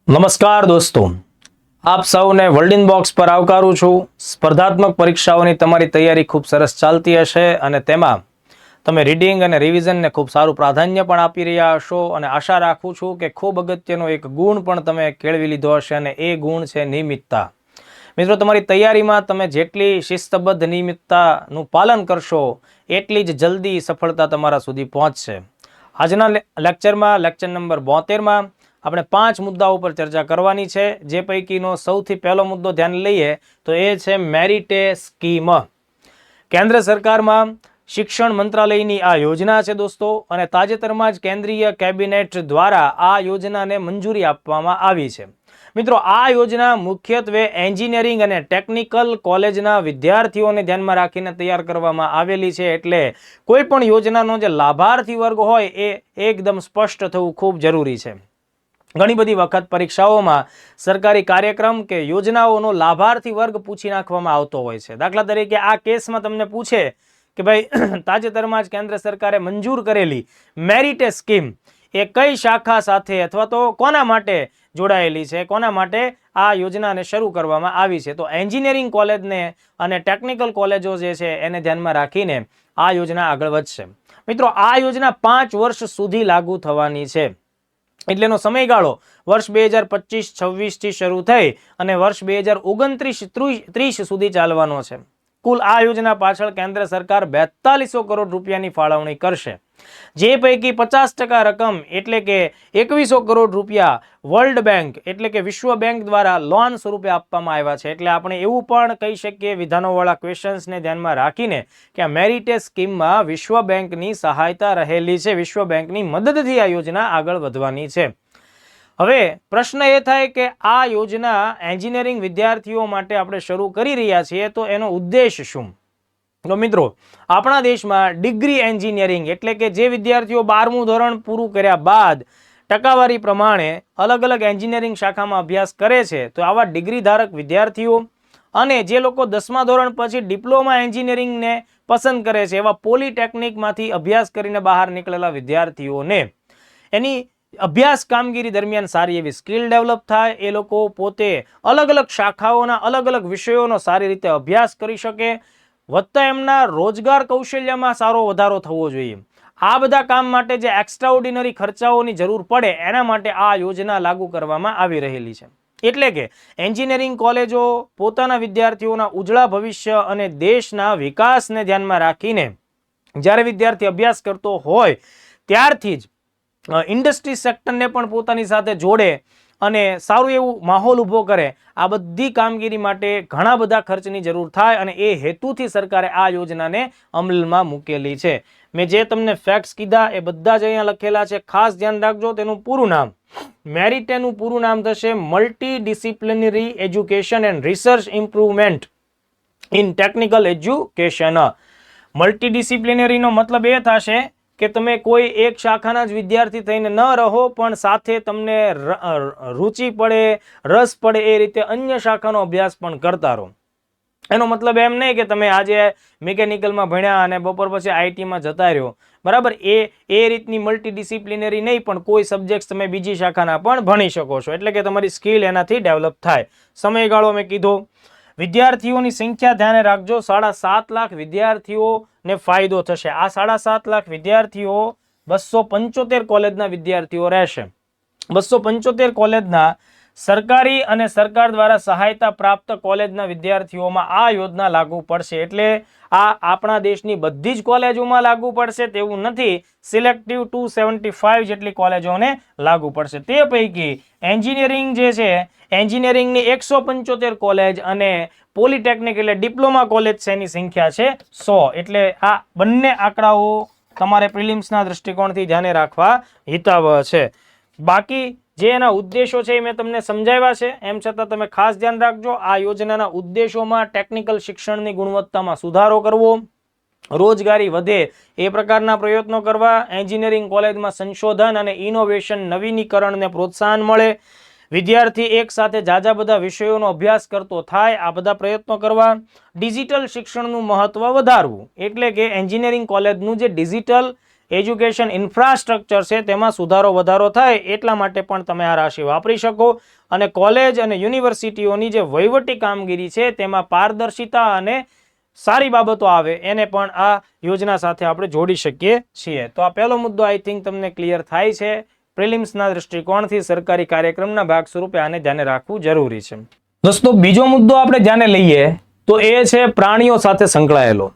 નમસ્કાર દોસ્તો, આપ સૌને વર્લ્ડ ઇન બોક્સ પર આવકારું છું। સ્પર્ધાત્મક પરીક્ષાઓની તમારી તૈયારી ખૂબ સરસ ચાલતી હશે અને તેમાં તમે રીડિંગ અને રિવિઝનને ખૂબ સારું પ્રાધાન્ય પણ આપી રહ્યા હશો અને આશા રાખું છું કે ખૂબ અગત્યનો એક ગુણ પણ તમે કેળવી લીધો હશે અને એ ગુણ છે નિયમિતતા। મિત્રો, તમારી તૈયારીમાં તમે જેટલી શિસ્તબદ્ધ નિયમિતતાનું પાલન કરશો એટલી જ જલ્દી સફળતા તમારા સુધી પહોંચશે। આજના લેક્ચરમાં લેક્ચર નંબર 72માં આપણે 5 મુદ્દાઓ પર ચર્ચા કરવાની છે, જે પૈકીનો સૌથી પહેલો મુદ્દો ધ્યાન લઈએ તો એ છે મેરિટે સ્કીમ। કેન્દ્ર સરકારમાં શિક્ષણ મંત્રાલયની આ યોજના છે દોસ્તો, અને તાજેતરમાં જ કેન્દ્રીય કેબિનેટ દ્વારા આ યોજનાને મંજૂરી આપવામાં આવી છે। મિત્રો, આ યોજના મુખ્યત્વે એન્જિનિયરિંગ અને ટેકનિકલ કોલેજના વિદ્યાર્થીઓને ધ્યાનમાં રાખીને તૈયાર કરવામાં આવેલી છે, એટલે કોઈ પણ યોજનાનો જે લાભાર્થી વર્ગ હોય એ એકદમ સ્પષ્ટ થવું ખૂબ જરૂરી છે। ઘણી બધી વખત પરીક્ષાઓમાં સરકારી કાર્યક્રમ કે યોજનાઓનો લાભાર્થી વર્ગ પૂછી નાખવામાં આવતો હોય છે। દાખલા તરીકે આ કેસમાં તમને પૂછે કે ભાઈ તાજેતરમાં જ કેન્દ્ર સરકારે મંજૂર કરેલી મેરિટે સ્કીમ એ કઈ શાખા સાથે અથવા તો કોના માટે જોડાયેલી છે, કોના માટે આ યોજનાને શરૂ કરવામાં આવી છે, તો એન્જિનિયરિંગ કોલેજને અને ટેકનિકલ કોલેજો જે છે એને ધ્યાનમાં રાખીને આ યોજના આગળ વધશે। મિત્રો, આ યોજના 5 વર્ષ સુધી લાગુ થવાની છે, એટલેનો સમયગાળો વર્ષ 2025-26 થી શરૂ થઈ અને વર્ષ 2029-30 સુધી ચાલવાનો છે। કુલ આ યોજના પાછળ કેન્દ્ર સરકાર 4200 કરોડ રૂપિયાની ફાળવણી કરશે, જે પૈકી 50% રકમ એટલે કે 2100 કરોડ રૂપિયા વર્લ્ડ બેંક એટલે કે વિશ્વ બેંક દ્વારા લોન સ્વરૂપે આપવામાં આવ્યા છે। એટલે આપણે એવું પણ કહી શકીએ વિધાનોવાળા ક્વેશ્ચન્સને ધ્યાનમાં રાખીને કે આ મેરિટે સ્કીમમાં વિશ્વ બેંકની સહાયતા રહેલી છે, વિશ્વ બેંકની મદદથી આ યોજના આગળ વધવાની છે। હવે પ્રશ્ન એ થાય કે આ યોજના એન્જિનિયરિંગ વિદ્યાર્થીઓ માટે આપણે શરૂ કરી રહ્યા છીએ, તો એનો ઉદ્દેશ શું? તો મિત્રો, આપણા દેશમાં ડિગ્રી એન્જિનિયરિંગ એટલે કે જે વિદ્યાર્થીઓ 12મું ધોરણ પૂરું કર્યા બાદ ટકાવારી પ્રમાણે અલગ અલગ એન્જિનિયરિંગ શાખામાં અભ્યાસ કરે છે, તો આવા ડિગ્રી ધારક વિદ્યાર્થીઓ અને જે લોકો 10મા ધોરણ પછી ડિપ્લોમા એન્જિનિયરિંગને પસંદ કરે છે, એવા પોલિટેકનિકમાંથી અભ્યાસ કરીને બહાર નીકળેલા વિદ્યાર્થીઓને એની અભ્યાસ કામગીરી દરમિયાન સારી એવી સ્કિલ ડેવલપ થાય, એ લોકો પોતે અલગ અલગ શાખાઓના અલગ અલગ વિષયોનો સારી રીતે અભ્યાસ કરી શકે, વધતા એમના રોજગાર કૌશલ્યમાં સારો વધારો થવો જોઈએ। આ બધા કામ માટે જે એક્સ્ટ્રાઓર્ડિનરી ખર્ચાઓની જરૂર પડે એના માટે આ યોજના લાગુ કરવામાં આવી રહેલી છે। એટલે કે એન્જિનિયરિંગ કોલેજો પોતાના વિદ્યાર્થીઓના ઉજળા ભવિષ્ય અને દેશના વિકાસને ધ્યાનમાં રાખીને જ્યારે વિદ્યાર્થી અભ્યાસ કરતો હોય ત્યારથી જ ઇન્ડસ્ટ્રી સેક્ટરને પણ પોતાની સાથે જોડે અને સારું એવું માહોલ ઊભો કરે। આ બધી કામગીરી માટે ઘણા બધા ખર્ચની જરૂર થાય અને એ હેતુથી સરકારે આ યોજનાને અમલમાં મૂકેલી છે। મેં જે તમને ફેક્ટ્સ કીધા એ બધા જ અહીંયા લખેલા છે, ખાસ ધ્યાન રાખજો। તેનું પૂરું નામ મેરિટેનું પૂરું નામ થશે multi disciplinary education and research improvement in technical education. Multi ડિસિપ્લિનરીનો મતલબ એ થશે કે તમે કોઈ એક શાખાના જ વિદ્યાર્થી થઈને ન રહો, પણ સાથે તમને રુચિ પડે, રસ પડે એ રીતે અન્ય શાખાનો અભ્યાસ પણ કરતા રહો। એનો મતલબ એમ નહીં કે તમે આજે મિકેનિકલમાં ભણ્યા અને બપોર પછી આઈટીમાં જતા રહ્યો, બરાબર? એ રીતની મલ્ટી ડિસિપ્લિનરી નહીં, પણ કોઈ સબ્જેક્ટ તમે બીજી શાખાના પણ ભણી શકો છો, એટલે કે તમારી સ્કિલ એનાથી ડેવલપ થાય। સમયગાળો મેં કીધો, વિદ્યાર્થીઓની સંખ્યા ધ્યાને રાખજો, 7.5 લાખ વિદ્યાર્થીઓને ફાયદો થશે। આ 7.5 લાખ વિદ્યાર્થીઓ 275 કોલેજના વિદ્યાર્થીઓ રહેશે। 275 કોલેજના સરકારી અને સરકાર દ્વારા સહાયતા પ્રાપ્ત કોલેજના વિદ્યાર્થીઓમાં આ યોજના લાગુ પડશે। એટલે આ આપણા દેશની બધી જ કોલેજોમાં લાગુ પડશે તેવું નથી, સિલેક્ટિવ 275 જેટલી કોલેજોને લાગુ પડશે। તે પૈકી એન્જિનિયરિંગ જે છે, એન્જિનિયરિંગની 175 કોલેજ અને પોલિટેકનિક એટલે ડિપ્લોમા કોલેજ છે એની સંખ્યા છે 100। એટલે આ બંને આંકડાઓ તમારે પ્રિલિમ્સના દૃષ્ટિકોણથી ધ્યાને રાખવા હિતાવહ છે। બાકી જે એના ઉદ્દેશો છે એ મેં તમને સમજાવ્યા છે, એમ છતાં તમે ખાસ ધ્યાન રાખજો, આ યોજનાના ઉદ્દેશોમાં ટેકનિકલ શિક્ષણની ગુણવત્તામાં સુધારો કરવો, રોજગારી વધે એ પ્રકારના પ્રયત્નો કરવા, એન્જિનિયરિંગ કોલેજમાં સંશોધન અને ઇનોવેશન નવીનીકરણને પ્રોત્સાહન મળે, વિદ્યાર્થી એક સાથે જાજા બધા વિષયોનો અભ્યાસ કરતો થાય, આ બધા પ્રયત્નો કરવા, ડિજિટલ શિક્ષણનું મહત્વ વધારવું, એટલે કે એન્જિનિયરિંગ કોલેજનું જે ડિજિટલ એજ્યુકેશન ઇન્ફ્રાસ્ટ્રક્ચર છે તેમાં સુધારો વધારો થાય એટલા માટે પણ તમે આ રાશિ વાપરી શકો. અને કોલેજ અને યુનિવર્સિટીઓની જે વહીવટી કામગીરી છે તેમાં પારદર્શિતા અને સારી બાબતો આવે એને પણ આ યોજના સાથે આપણે જોડી શકીએ છીએ. તો આ પહેલો મુદ્દો આઈ થિંક તમને ક્લિયર થાય છે. પ્રિલિમ્સના દૃષ્ટિકોણથી સરકારી કાર્યક્રમના ભાગ સ્વરૂપે આને ધ્યાને રાખવું જરૂરી છે. દોસ્તો, બીજો મુદ્દો આપણે ધ્યાને લઈએ તો એ છે પ્રાણીઓ સાથે સંકળાયેલો.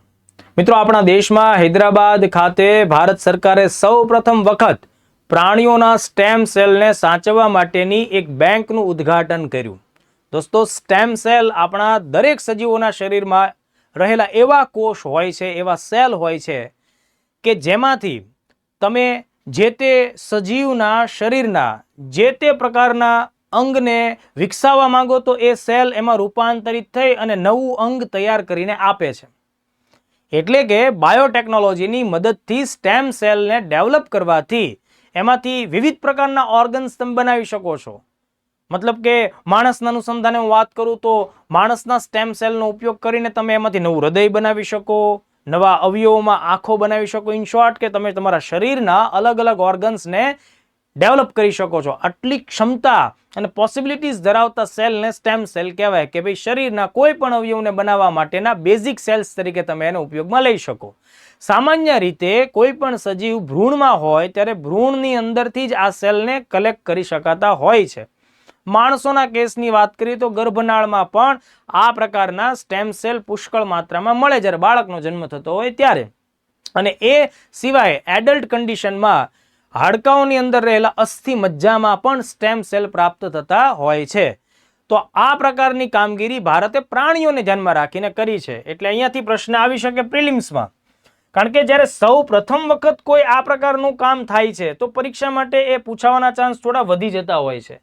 મિત્રો, આપણા દેશમાં હૈદરાબાદ ખાતે ભારત સરકારે સૌ પ્રથમ વખત પ્રાણીઓના સ્ટેમ સેલને સાચવવા માટેની એક બેંકનું ઉદ્ઘાટન કર્યું. દોસ્તો, સ્ટેમ સેલ આપણા દરેક સજીવોના શરીરમાં રહેલા એવા કોષ હોય છે, એવા સેલ હોય છે કે જેમાંથી તમે જે તે સજીવના શરીરના જે તે પ્રકારના અંગને વિકસાવવા માંગો તો એ સેલ એમાં રૂપાંતરિત થઈ અને નવું અંગ તૈયાર કરીને આપે છે. એટલે કે બાયોટેકનોલોજીની મદદથી સ્ટેમ સેલને ડેવલપ કરવાથી એમાંથી વિવિધ પ્રકારના ઓર્ગન્સ તમે બનાવી શકો છો. મતલબ કે માણસના અનુસંધાને હું વાત કરું તો માણસના સ્ટેમ સેલનો ઉપયોગ કરીને તમે એમાંથી નવું હૃદય બનાવી શકો, નવા અવયવોમાં આંખો બનાવી શકો. ઇન શોર્ટ કે તમે તમારા શરીરના અલગ અલગ ઓર્ગન્સને ડેવલપ કરી શકો છો. આટલી ક્ષમતા અને પોસિબિલિટીઝ ધરાવતા સેલને સ્ટેમ સેલ કહેવાય કે ભાઈ શરીરના કોઈ પણ અવયવને બનાવવા માટેના બેઝિક સેલ્સ તરીકે તમે એને ઉપયોગમાં લઈ શકો. સામાન્ય રીતે કોઈ પણ સજીવ ભ્રૂણમાં હોય ત્યારે ભ્રૂણની અંદરથી જ આ સેલને કલેક્ટ કરી શકાતા હોય છે. માણસોના કેસની વાત કરીએ તો ગર્ભનાળમાં પણ આ પ્રકારના સ્ટેમ સેલ પુષ્કળ માત્રામાં મળે જ્યારે બાળકનો જન્મ થતો હોય ત્યારે. અને એ સિવાય એડલ્ટ કન્ડિશનમાં હાડકાઓની અંદર રહેલા અસ્થિ મજ્જામાં પણ સ્ટેમ સેલ પ્રાપ્ત થતા હોય છે. તો આ પ્રકારની કામગીરી ભારતે પ્રાણીઓને ધ્યાનમાં રાખીને કરી છે. એટલે અહીંયાથી પ્રશ્ન આવી શકે પ્રિલિમ્સમાં. કારણ કે જ્યારે સૌ પ્રથમ વખત કોઈ આ પ્રકારનું કામ થાય છે તો પરીક્ષા માટે એ પૂછાવાના ચાન્સ થોડા વધી જતા હોય છે.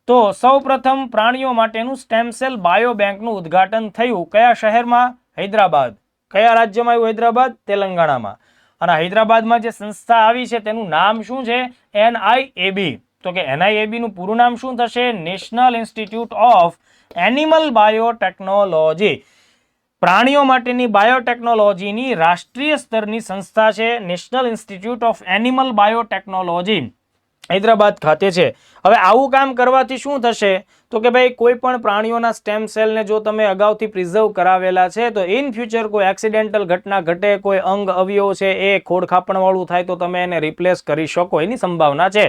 તો સૌ પ્રથમ પ્રાણીઓ માટેનું સ્ટેમ સેલ બાયો બેંકનું ઉદ્ઘાટન થયું. કયા શહેરમાં? હૈદરાબાદ. કયા રાજ્યમાં આવ્યું હૈદરાબાદ? તેલંગાણામાં. અને હૈદરાબાદમાં જે સંસ્થા આવી છે તેનું નામ શું છે? NIAB. તો કે NIAB નું પૂરું નામ શું થશે? National institute of animal biotechnology. પ્રાણીઓ માટેની બાયોટેકનોલોજીની રાષ્ટ્રીય સ્તરની સંસ્થા છે national institute of animal biotechnology, Hyderabad ખાતે છે. હવે આવું કામ કરવાથી શું થશે તો કે ભાઈ કોઈ પણ પ્રાણીઓના સ્ટેમ સેલને જો તમે અગાઉથી પ્રિઝર્વ કરાવેલા છે તો ઇન ફ્યુચર કોઈ એક્સિડેન્ટલ ઘટના ઘટે, કોઈ અંગ અવયવ છે એ ખોડખાપણવાળું થાય તો તમે એને રિપ્લેસ કરી શકો એની સંભાવના છે.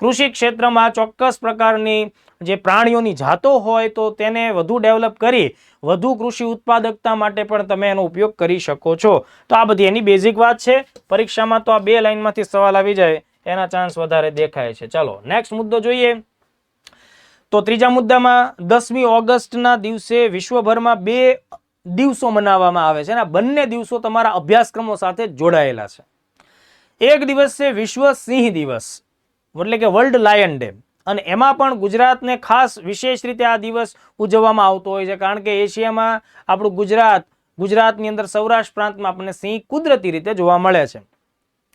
કૃષિ ક્ષેત્રમાં ચોક્કસ પ્રકારની જે પ્રાણીઓની જાતો હોય તો તેને વધુ ડેવલપ કરી વધુ કૃષિ ઉત્પાદકતા માટે પણ તમે એનો ઉપયોગ કરી શકો છો. તો આ બધી એની બેઝિક વાત છે. પરીક્ષામાં તો આ બે લાઈનમાંથી સવાલ આવી જાય એના ચાન્સ વધારે દેખાય છે. ચાલો નેક્સ્ટ મુદ્દો જોઈએ. તો ત્રીજા મુદ્દામાં 10મી ઓગસ્ટના દિવસે વિશ્વભરમાં 2 દિવસો મનાવવામાં આવે છે અને બંને દિવસો તમારા અભ્યાસક્રમો સાથે જોડાયેલા છે. એક દિવસ છે વિશ્વ સિંહ દિવસ એટલે કે વર્લ્ડ લાયન ડે, અને એમાં પણ ગુજરાતને ખાસ વિશેષ રીતે આ દિવસ ઉજવવામાં આવતો હોય છે કારણ કે એશિયામાં આપણું ગુજરાતની અંદર સૌરાષ્ટ્ર પ્રાંતમાં આપણને સિંહ કુદરતી રીતે જોવા મળે છે.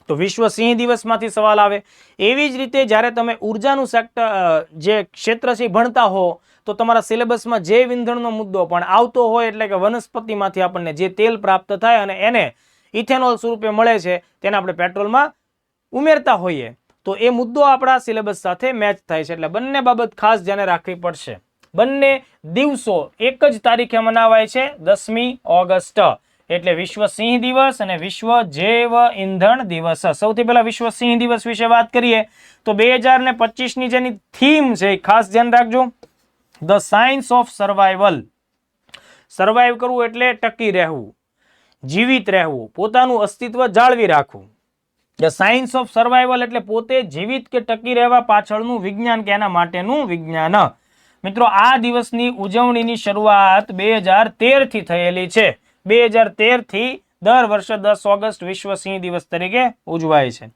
તો વિશ્વ સિંહ દિવસમાંથી સવાલ આવે. એવી જ રીતે જ્યારે તમે ઉર્જાનું સેક્ટર જે ક્ષેત્ર છે ભણતા હો તો તમારા સિલેબસમાં જૈવ ઇંધણનો મુદ્દો પણ આવતો હોય, એટલે કે વનસ્પતિમાંથી આપણને જે તેલ પ્રાપ્ત થાય અને એને ઇથેનોલ સ્વરૂપે મળે છે તેને આપણે પેટ્રોલમાં ઉમેરતા હોઈએ તો એ મુદ્દો આપણા સિલેબસ સાથે મેચ થાય છે. એટલે બંને બાબત ખાસ ધ્યાને રાખવી પડશે. બંને દિવસો એક જ તારીખે મનાવાય છે 10મી ઓગસ્ટ, એટલે વિશ્વ સિંહ દિવસ અને વિશ્વ જૈવ ઇંધણ દિવસ. સૌથી પહેલા વિશ્વ સિંહ દિવસ વિશે વાત કરીએ તો 2025ની જેની થીમ છે ખાસ ધ્યાન રાખજો, the science of survival. Survive કરવું એટલે ટકી રહેવું, જીવિત રહેવું, પોતાનું અસ્તિત્વ જાળવી રાખવું. ધ સાયન્સ ઓફ સર્વાઇવલ એટલે પોતે જીવિત કે ટકી રહેવા પાછળનું વિજ્ઞાન કે એના માટેનું વિજ્ઞાન. મિત્રો, આ દિવસની ઉજવણીની શરૂઆત 2013 થી થયેલી છે. 2013 થી દર વર્ષે 10 ઓગસ્ટ વિશ્વ સિંહ દિવસ તરીકે ઉજવાય છે.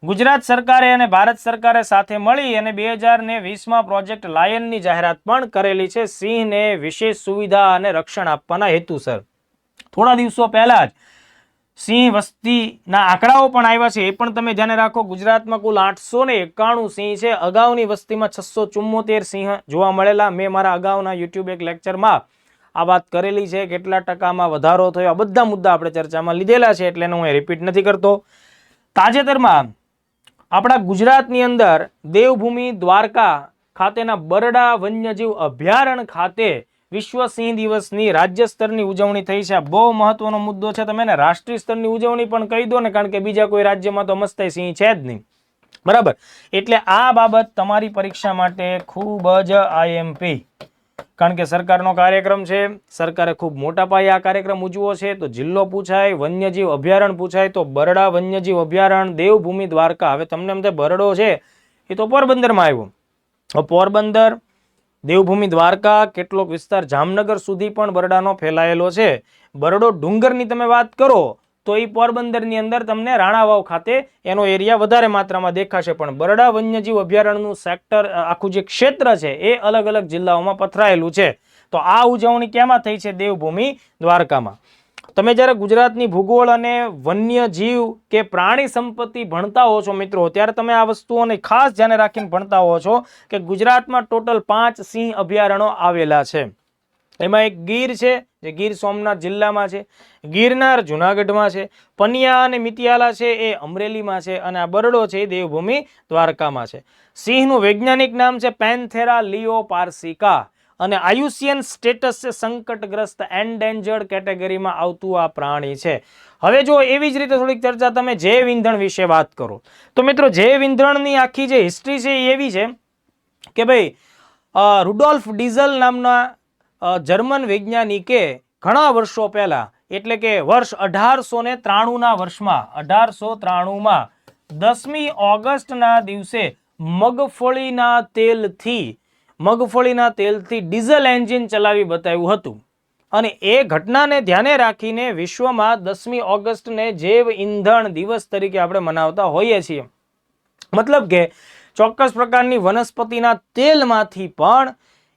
ગુજરાત સરકારે અને ભારત સરકારે સાથે મળી અને 2020માં પ્રોજેક્ટ લાયનની જાહેરાત પણ કરેલી છે સિંહને વિશેષ સુવિધા અને રક્ષણ આપવાના હેતુસર. થોડા દિવસો પહેલા જ સિંહ વસ્તીના આંકડાઓ પણ આવ્યા છે, એ પણ તમે ધ્યાને રાખો. ગુજરાતમાં કુલ 891 સિંહ છે. અગાઉની વસ્તીમાં 674 સિંહ જોવા મળેલા. મેં મારા અગાઉના યુટ્યુબ એક લેક્ચરમાં આ વાત કરેલી છે, કેટલા ટકામાં વધારો થયો. આ બધા મુદ્દા આપણે ચર્ચામાં લીધેલા છે એટલે હું રિપીટ નથી કરતો. તાજેતરમાં આપણા ગુજરાતની અંદર દેવભૂમિ દ્વારકા ખાતેના બરડા વન્યજીવ અભયારણ્ય ખાતે વિશ્વ સિંહ દિવસની રાજ્ય સ્તરની ઉજવણી થઈ છે. બહુ મહત્વનો મુદ્દો છે. તમે એને રાષ્ટ્રીય સ્તરની ઉજવણી પણ કહી દો ને, કારણ કે બીજા કોઈ રાજ્યમાં તો મસ્તય સિંહ છે જ નહીં, બરાબર. એટલે આ બાબત તમારી પરીક્ષા માટે ખૂબ જ આઈએમપી, કારણ કે સરકારનો કાર્યક્રમ છે, સરકારે ખૂબ મોટા પાયે આ કાર્યક્રમ ઉજવો છે. તો જિલ્લો પૂછાય, વન્યજીવ અભયારણ્ય પૂછાય, તો બરડા વન્યજીવ અભયારણ્ય દેવભૂમિ દ્વારકા. હવે તમને એમ બરડો છે એ તો પોરબંદરમાં આવ્યો, પોરબંદર દેવભૂમિ દ્વારકા કેટલોક વિસ્તાર જામનગર સુધી પણ બરડાનો ફેલાયેલો છે. બરડો ડુંગરની તમે વાત કરો તો એ પોરબંદરની અંદર તમને રાણાવાવ ખાતે એનો એરિયા વધારે માત્રામાં દેખાશે, પણ બરડા વન્યજીવ અભયારણ્યનું સેક્ટર આખું જે ક્ષેત્ર છે એ અલગ અલગ જિલ્લાઓમાં પથરાયેલું છે. તો આ ઉજવણી ક્યાંમાં થઈ છે? દેવભૂમિ દ્વારકામાં. તમે જ્યારે ગુજરાતની ભૂગોળ અને વન્યજીવ કે પ્રાણી સંપત્તિ ભણતા હો છો મિત્રો, ત્યારે તમે આ વસ્તુઓને ખાસ ધ્યાને રાખીને ભણતા હો છો કે ગુજરાતમાં ટોટલ 5 સિંહ અભયારણ્યો આવેલા છે. એમાં એક ગીર છે જે ગીર સોમનાથ જિલ્લામાં છે, ગિરનાર જુનાગઢમાં છે, પનિયા અને મિતિયાલા છે એ અમરેલીમાં છે, અને આ બરડો છે એ દેવભૂમિ દ્વારકામાં છે. સિંહનું વૈજ્ઞાનિક નામ છે પેન્થેરા લિયોપાર્સિકા અને આયુષિયન સ્ટેટસ છે સંકટગ્રસ્ત એન્ડેન્જર્ડ કેટેગરીમાં આવતું આ પ્રાણી છે. હવે જો એવી જ રીતે થોડીક ચર્ચા તમે જૈવ ઇંધણ વિશે વાત કરો તો મિત્રો, જૈવ ઇંધણની આખી જે હિસ્ટ્રી છે એ એવી છે કે ભાઈ રુડોલ્ફ ડીઝલ નામના જર્મન વૈજ્ઞાનિકે ઘણા વર્ષો પહેલા, એટલે કે વર્ષ 1893ના વર્ષમાં 1893માં 10મી ઓગસ્ટના દિવસે મગફળીના તેલથી ડીઝલ એન્જિન ચલાવી બતાવ્યું હતું. અને એ ઘટનાને ધ્યાને રાખીને વિશ્વમાં 10મી ઓગસ્ટને જૈવ ઇંધણ દિવસ તરીકે આપણે મનાવતા હોઈએ છીએ. મતલબ કે ચોક્કસ પ્રકારની વનસ્પતિના તેલમાંથી પણ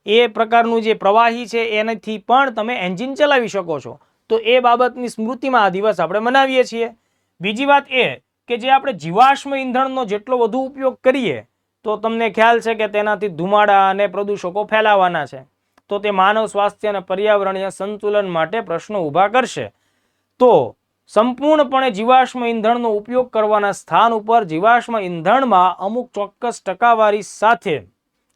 એ પ્રકારનું જે પ્રવાહી છે એનાથી પણ તમે એન્જિન ચલાવી શકો છો. તો એ બાબતની સ્મૃતિમાં આ દિવસ આપણે મનાવીએ છીએ. બીજી વાત એ કે જે આપણે જીવાશ્મ ઇંધણનો જેટલો વધુ ઉપયોગ કરીએ તો તમને ખ્યાલ છે કે તેનાથી ધુમાડા અને પ્રદૂષકો ફેલાવાના છે. તો તે માનવ સ્વાસ્થ્ય અને પર્યાવરણીય સંતુલન માટે પ્રશ્નો ઊભા કરશે. તો સંપૂર્ણપણે જીવાશ્મ ઇંધણનો ઉપયોગ કરવાના સ્થાન ઉપર જીવાશ્મ ઇંધણમાં અમુક ચોક્કસ ટકાવારી સાથે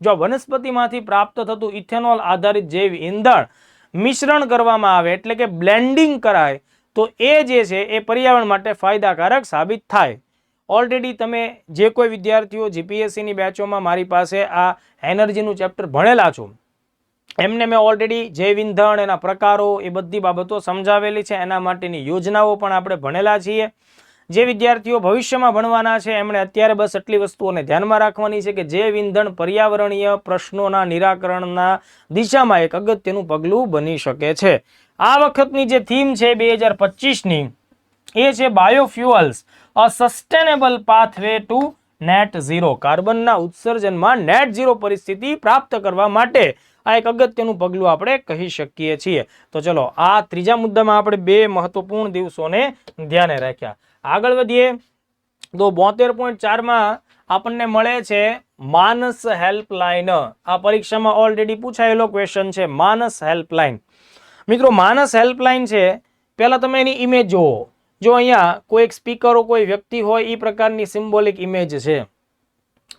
જો વનસ્પતિમાંથી પ્રાપ્ત થતું ઇથેનોલ આધારિત જૈવ ઇંધણ મિશ્રણ કરવામાં આવે, એટલે કે બ્લેન્ડિંગ કરાય, તો એ જે છે એ પર્યાવરણ માટે ફાયદાકારક સાબિત થાય. ઓલરેડી તમે જે કોઈ વિદ્યાર્થીઓ જીપીએસસીની બેચોમાં મારી પાસે આ એનર્જીનું ચેપ્ટર ભણેલા છો, એમને મેં ઓલરેડી જૈવ ઇંધણ, એના પ્રકારો, એ બધી બાબતો સમજાવેલી છે. એના માટેની યોજનાઓ પણ આપણે ભણેલા છીએ. જે વિદ્યાર્થીઓ ભવિષ્યમાં ભણવાના છે એમણે અત્યારે બસ એટલી વસ્તુઓને ધ્યાનમાં રાખવાની છે કે જૈવ ઇંધણ પર્યાવરણીય પ્રશ્નોના નિરાકરણના દિશામાં એક અગત્યનું પગલું બની શકે છે. આ વખતની જે થીમ છે 2025ની એ છે biofuels, a sustainable pathway to net zero. કાર્બનના ઉત્સર્જનમાં નેટ ઝીરો પરિસ્થિતિ પ્રાપ્ત કરવા માટે આ એક અગત્યનું પગલું આપણે કહી શકીએ છીએ. તો ચલો, આ ત્રીજા મુદ્દામાં આપણે 2 મહત્વપૂર્ણ દિવસોને ધ્યાને રાખ્યા. આગળ વધીએ તો 72.4માં આપણને મળે છે માનસ હેલ્પલાઇન. આ પરીક્ષામાં ઓલરેડી પૂછાયેલો ક્વેશ્ચન છે, માનસ હેલ્પલાઇન. મિત્રો, માનસ હેલ્પલાઇન છે, પહેલા તમે એની ઇમેજ જુઓ. જો અહીંયા કોઈ સ્પીકરો, કોઈ વ્યક્તિ હોય એ પ્રકારની સિમ્બોલિક ઇમેજ છે.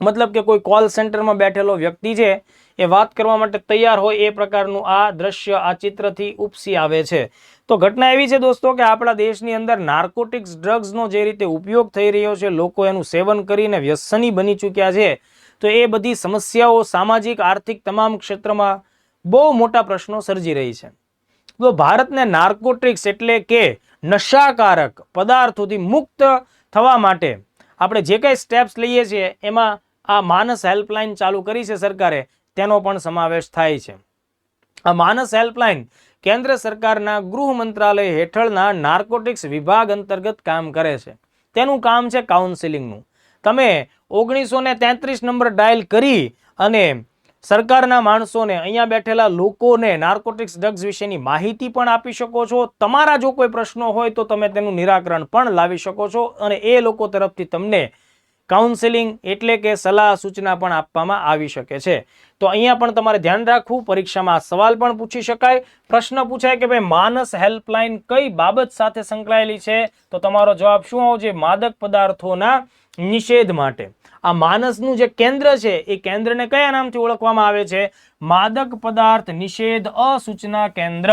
મતલબ કે કોઈ કોલ સેન્ટરમાં બેઠેલો વ્યક્તિ છે એ વાત કરવા માટે તૈયાર હોય એ પ્રકારનું આ દ્રશ્ય આ ચિત્રથી ઉપસી આવે છે. તો ઘટના એવી છે દોસ્તો કે આપણા દેશની અંદર નાર્કોટિક્સ ડ્રગ્સનો જે રીતે ઉપયોગ થઈ રહ્યો છે, લોકો એનું સેવન કરીને વ્યસની બની ચૂક્યા છે. તો એ બધી સમસ્યાઓ સામાજિક, આર્થિક તમામ ક્ષેત્રમાં બહુ મોટા પ્રશ્નો સર્જી રહી છે. તો ભારતને નાર્કોટિક્સ એટલે કે નશાકારક પદાર્થોથી મુક્ત થવા માટે આપણે જે કંઈ સ્ટેપ્સ લઈએ છીએ એમાં આ માનસ હેલ્પલાઇન ચાલુ કરી છે સરકારે, તેનો પણ સમાવેશ થાય છે. આ માનસ હેલ્પલાઇન કેન્દ્ર સરકારના ગૃહ મંત્રાલય હેઠળના નાર્કોટિક્સ વિભાગ અંતર્ગત કામ કરે છે. તેનું કામ છે કાઉન્સિલિંગનું. તમે 1933 નંબર ડાયલ કરી અને સરકારના માણસોને, અહીંયા બેઠેલા લોકોને નાર્કોટિક્સ ડ્રગ્સ વિશેની માહિતી પણ આપી શકો છો. તમારા જો કોઈ પ્રશ્નો હોય તો તમે તેનું નિરાકરણ પણ લાવી શકો છો અને એ લોકો તરફથી તમને કાઉન્સેલિંગ એટલે કે સલાહ સૂચના પણ આપવામાં આવી શકે છે. તો અહીંયા પણ તમારે ધ્યાન રાખવું, પરીક્ષામાં આ સવાલ પણ પૂછી શકાય. પ્રશ્ન પૂછાય કે ભાઈ માનસ હેલ્પલાઇન કઈ બાબત સાથે સંકળાયેલી છે, તો તમારો જવાબ શું આવશે? માદક પદાર્થોના નિષેધ માટે. આ માનસનું જે કેન્દ્ર છે એ કેન્દ્રને કયા નામથી ઓળખવામાં આવે છે? માદક પદાર્થ નિષેધ અસૂચના કેન્દ્ર.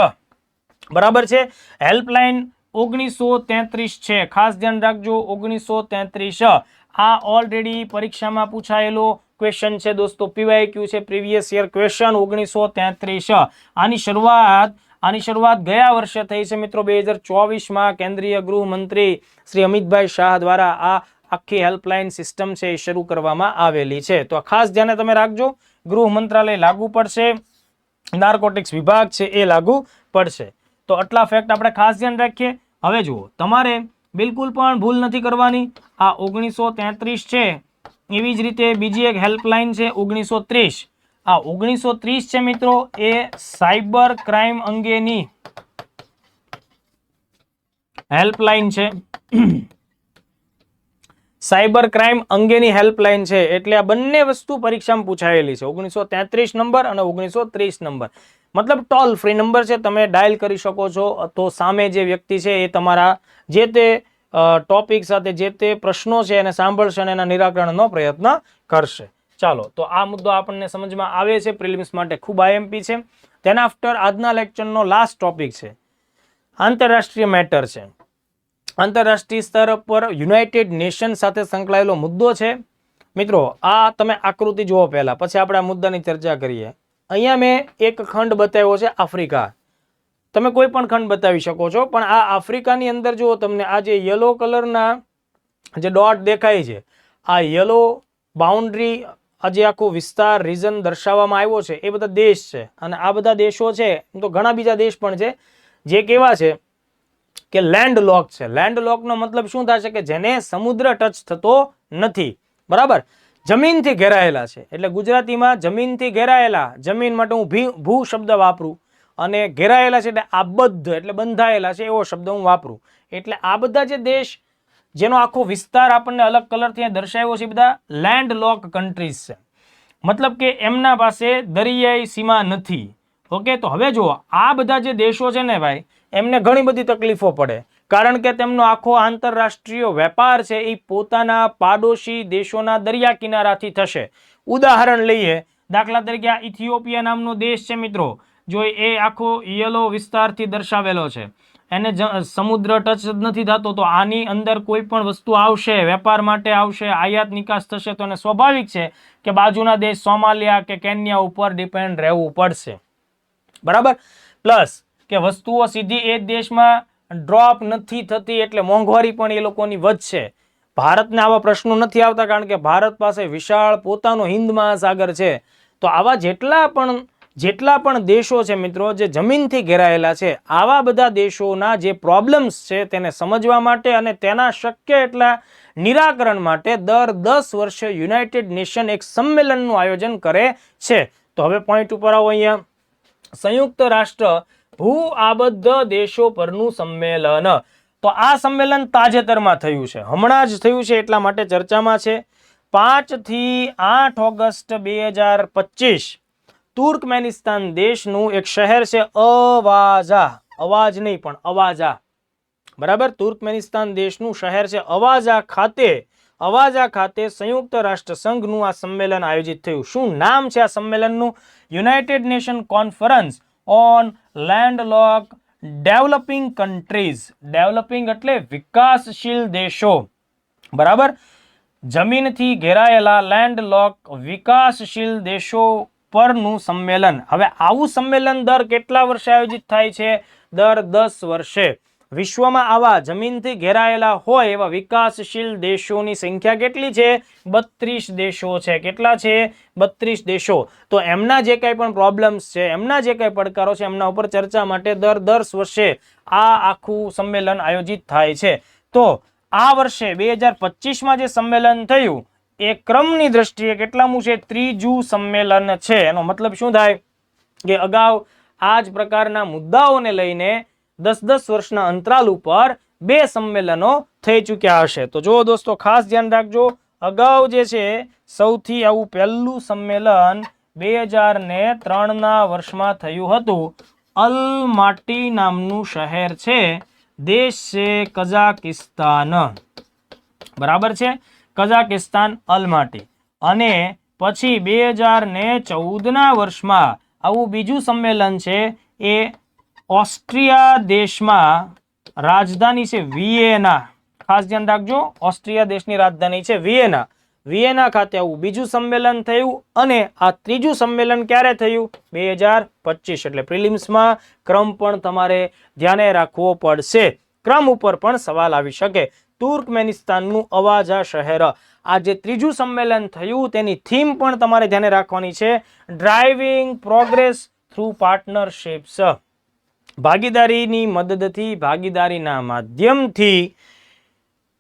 બરાબર છે. હેલ્પલાઇન 1933 છે, ખાસ ધ્યાન રાખજો 1933. આ ઓલરેડી પરીક્ષામાં પૂછાયેલો ક્વેશ્ચન છે દોસ્તો, પીવાયક્યુ છે, પ્રીવિયસ યર ક્વેશ્ચન 1933. આની શરૂઆત ગયા વર્ષે થઈ છે મિત્રો, 2024માં કેન્દ્રીય ગૃહમંત્રી શ્રી અમિતભાઈ શાહ દ્વારા આ આખી હેલ્પલાઇન સિસ્ટમ છે એ શરૂ કરવામાં આવેલી છે. તો ખાસ ધ્યાને તમે રાખજો, ગૃહ મંત્રાલય લાગુ પડશે, નાર્કોટિક્સ વિભાગ છે એ લાગુ પડશે. તો આટલા ફેક્ટ આપણે ખાસ ધ્યાન રાખીએ. હવે જુઓ, તમારે બિલકુલ પણ ભૂલ નથી કરવાની. આ 1933 છે, એવી જ રીતે બીજી એક હેલ્પલાઇન છે 1930. આ 1930 છે મિત્રો, એ સાયબર ક્રાઇમ અંગેની હેલ્પલાઇન છે. સાયબર ક્રાઇમ અંગેની હેલ્પલાઇન છે. એટલે આ બંને વસ્તુ પરીક્ષામાં પૂછાયેલી છે, 1933 નંબર અને 1930 નંબર. મતલબ ટોલ ફ્રી નંબર છે, તમે ડાયલ કરી શકો છો. તો સામે જે વ્યક્તિ છે એ તમારા જે તે ટોપિક સાથે જે તે પ્રશ્નો છે એને સાંભળશે અને એના નિરાકરણનો પ્રયત્ન કરશે. ચાલો, તો આ મુદ્દો આપણને સમજમાં આવે છે. પ્રિલિમ્સ માટે ખૂબ આઈએમપી છે. તેના આફ્ટર આજના લેક્ચરનો લાસ્ટ ટોપિક છે આંતરરાષ્ટ્રીય મેટર છે. આંતરરાષ્ટ્રીય સ્તર પર યુનાઇટેડ નેશન સાથે સંકળાયેલો મુદ્દો છે. મિત્રો, આ તમે આકૃતિ જુઓ પહેલા, પછી આપણે આ મુદ્દાની ચર્ચા કરીએ. અહીંયા મેં એક ખંડ બતાવ્યો છે આફ્રિકા. તમે કોઈ પણ ખંડ બતાવી શકો છો, પણ આ આફ્રિકાની અંદર જુઓ, તમને આ જે યલો કલરના જે ડોટ દેખાય છે, આ યલો બાઉન્ડ્રી, આ જે આખો વિસ્તાર રીજન દર્શાવવામાં આવ્યો છે, એ બધા દેશ છે. અને આ બધા દેશો છે, તો ઘણા બીજા દેશ પણ છે જે કેવા છે કે લેન્ડ લોક છે. લેન્ડ લોકનો મતલબ શું થશે? કે જેને સમુદ્ર ટચ થતો નથી. બરાબર, જમીનથી ઘેરાયેલા છે. એટલે ગુજરાતીમાં જમીનથી ઘેરાયેલા, જમીન માટે હું ભૂ શબ્દ વાપરું, અને ઘેરાયેલા છે એટલે આબદ્ધ એટલે બંધાયેલા છે એવો શબ્દ હું વાપરું. એટલે આ બધા જે દેશ જેનો આખો વિસ્તાર આપણને અલગ કલરથી દર્શાવ્યો છે, બધા લેન્ડ લોક કન્ટ્રીઝ છે. મતલબ કે એમના પાસે દરિયાઈ સીમા નથી. ઓકે, તો હવે જુઓ, આ બધા જે દેશો છે ને ભાઈ, એમને ઘણી બધી તકલીફો પડે, કારણ કે તેમનો આખો આંતરરાષ્ટ્રીય વેપાર છે એ પોતાના પાડોશી દેશોના દરિયા કિનારાથી થશે. ઉદાહરણ લઈએ, દાખલા તરીકે આ ઇથિયોપિયા નામનો દેશ છે મિત્રો, જો એ આખો યલો વિસ્તારથી દર્શાવેલો છે, એને સમુદ્ર ટચ નથી થતો, તો આની અંદર કોઈ પણ વસ્તુ આવશે, વેપાર માટે આવશે, આયાત નિકાસ થશે, તો એને સ્વાભાવિક છે કે બાજુના દેશ સોમાલિયા કે કેન્યા ઉપર ડિપેન્ડ રહેવું પડશે. બરાબર, પ્લસ કે વસ્તુઓ સીધી એ દેશમાં ડ્રોપ નથી થતી, એટલે મોંઘવારી પણ એ લોકોની વધશે. ભારતને આવા પ્રશ્નો નથી આવતા, કારણ કે ભારત પાસે વિશાળ પોતાનો હિન્દ મહાસાગર છે. તો આવા જેટલા પણ દેશો છે મિત્રો, જે જમીનથી ઘેરાયેલા છે, આવા બધા દેશોના જે પ્રોબ્લેમ્સ છે તેને સમજવા માટે અને તેના શક્ય એટલા નિરાકરણ માટે દર 10 વર્ષે યુનાઇટેડ નેશન એક સંમેલનનું આયોજન કરે છે. તો હવે પોઈન્ટ ઉપર આવો. અહીંયા સંયુક્ત રાષ્ટ્ર ભૂ આબદ્ધ દેશો પરનું સંમેલન. તો આ સંમેલન તાજેતરમાં થયું છે, હમણાં જ થયું છે, એટલા માટે ચર્ચામાં છે. 5 થી 8 ઓગસ્ટ 2025 તુર્કમેનિસ્તાન દેશનું એક શહેર છે અવાઝા, અવાજ નહીં પણ અવાઝા. બરાબર, તુર્કમેનિસ્તાન દેશનું શહેર છે અવાઝા ખાતે સંયુક્ત રાષ્ટ્ર સંઘનું આ સંમેલન આયોજિત થયું. શું નામ છે આ સંમેલનનું? United Nation conference on landlock developing countries. Developing એટલે વિકાસશીલ દેશો. બરાબર, જમીનથી ઘેરાયેલા લેન્ડલોક વિકાસશીલ દેશો પરનું સંમેલન. હવે આવું સંમેલન દર કેટલા વર્ષે આયોજિત થાય છે? દર 10 વર્ષે. વિશ્વમાં આવા જમીનથી ઘેરાયેલા હોય એવા વિકાસશીલ દેશોની સંખ્યા કેટલી છે? 32 દેશો છે. કેટલા છે? 32 દેશો. તો એમના જે કંઈ પણ પ્રોબ્લેમ્સ છે, એમના જે કંઈ પડકારો છે, એમના ઉપર ચર્ચા માટે દર 10 વર્ષે આ આખું સંમેલન આયોજિત થાય છે. તો આ વર્ષે 2025માં જે સંમેલન થયું એ ક્રમની દ્રષ્ટિએ કેટલામું છે? 3જું સંમેલન છે. એનો મતલબ શું થાય કે અગાઉ આ જ પ્રકારના મુદ્દાઓને લઈને 10-10 વર્ષના અંતરાલ ઉપર 2 સંમેલનો થઈ ચૂક્યા હશે. તો જો દોસ્તો ખાસ ધ્યાન રાખજો, અગાઉ જે છે સૌથી આવું પહેલું સંમેલન 2003ના વર્ષમાં થયું હતું. અલમાટી નામનું શહેર છે, દેશ છે કઝાકિસ્તાન. બરાબર છે, કઝાકિસ્તાન, અલમાટી. અને પછી 2014ના વર્ષમાં આવું બીજું સંમેલન છે, એ ઓસ્ટ્રિયા દેશમાં રાજધાની છે વિયેના. ખાસ ધ્યાન રાખજો, ઓસ્ટ્રિયા દેશની રાજધાની છે વિયેના. વિયેના ખાતે આવું બીજું સંમેલન થયું. અને આ ત્રીજું સંમેલન ક્યારે થયું? 2025. એટલે પ્રિલિમ્સમાં ક્રમ પણ તમારે ધ્યાને રાખવો પડશે. ક્રમ ઉપર પણ સવાલ આવી શકે. તુર્કમેનિસ્તાનનું અવાજા શહેર. આ જે ત્રીજું સંમેલન થયું તેની થીમ પણ તમારે ધ્યાને રાખવાની છે, ડ્રાઇવિંગ પ્રોગ્રેસ થ્રુ પાર્ટનરશિપ્સ. ભાગીદારીની મદદથી, ભાગીદારીના માધ્યમથી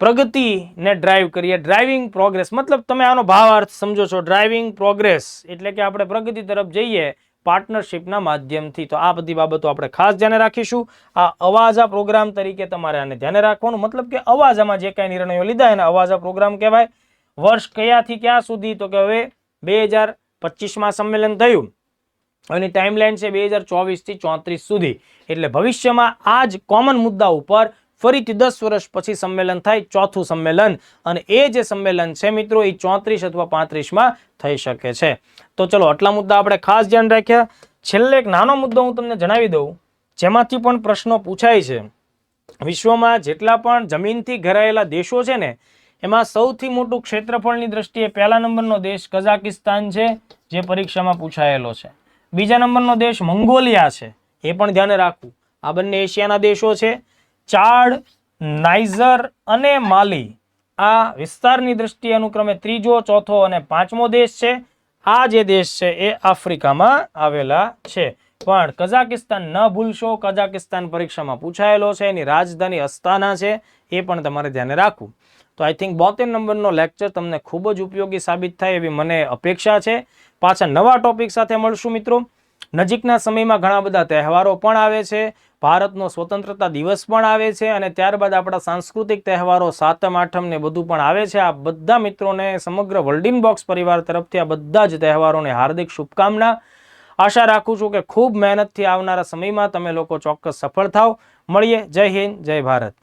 પ્રગતિને ડ્રાઈવ કરીએ. ડ્રાઇવિંગ પ્રોગ્રેસ મતલબ તમે આનો ભાવાર્થ સમજો છો. ડ્રાઇવિંગ પ્રોગ્રેસ એટલે કે આપણે પ્રગતિ તરફ જઈએ પાર્ટનરશિપના માધ્યમથી. તો આ બધી બાબતો આપણે ખાસ ધ્યાને રાખીશું. આ અવાજા પ્રોગ્રામ તરીકે તમારે આને ધ્યાને રાખવાનું. મતલબ કે અવાજામાં જે કાંઈ નિર્ણયો લીધા એને અવાજા પ્રોગ્રામ કહેવાય. વર્ષ કયાથી ક્યાં સુધી? તો કે હવે 2025માં સંમેલન થયું. એની ટાઈમલાઈન છે 2024થી 34 સુધી. એટલે ભવિષ્યમાં આ જ કોમન મુદ્દા ઉપર ફરીથી 10 વર્ષ પછી સંમેલન થાય, ચોથું સંમેલન. અને એ જે સંમેલન છે મિત્રો એ 34 અથવા 35માં થઈ શકે છે. તો ચલો આટલા મુદ્દા આપણે ખાસ ધ્યાન રાખ્યા. છેલ્લે એક નાનો મુદ્દો હું તમને જણાવી દઉં, જેમાંથી પણ પ્રશ્નો પૂછાય છે. વિશ્વમાં જેટલા પણ જમીનથી ઘેરાયેલા દેશો છે ને, એમાં સૌથી મોટું ક્ષેત્રફળની દ્રષ્ટિએ પહેલા નંબરનો દેશ કઝાકિસ્તાન છે, જે પરીક્ષામાં પૂછાયેલો છે. બીજા નંબરનો દેશ મંગોલિયા છે, એ પણ ધ્યાને રાખવું. આ બંને એશિયાના દેશો છે. ચાડ, નાઇજર અને માલી આ વિસ્તારની દ્રષ્ટિએ અનુક્રમે ત્રીજો, ચોથો અને પાંચમો દેશ છે. આ જે દેશ છે એ આફ્રિકામાં આવેલા છે. પણ કઝાકિસ્તાન ન ભૂલશો, કઝાકિસ્તાન પરીક્ષામાં પૂછાયેલો છે. એની રાજધાની અસ્તાના છે, એ પણ તમારે ધ્યાને રાખવું. તો આઈ થિંક 72 નંબરનો લેક્ચર તમને ખૂબ જ ઉપયોગી સાબિત થાય એવી મને અપેક્ષા છે. પાછા નવા ટોપિક સાથે મળશું મિત્રો. નજીકના સમયમાં ઘણા બધા તહેવારો પણ આવે છે. ભારતનો સ્વતંત્રતા દિવસ પણ આવે છે અને ત્યારબાદ આપણા સાંસ્કૃતિક તહેવારો 7મ 8મ ને બધું પણ આવે છે. આ બધા મિત્રોને સમગ્ર વર્લ્ડિન બોક્સ પરિવાર તરફથી આ બધા જ તહેવારોને હાર્દિક શુભકામના. આશા રાખું છું કે ખૂબ મહેનતથી આવનારા સમયમાં તમે લોકો ચોક્કસ સફળ થાવ. મળીએ. જય હિન્દ, જય ભારત.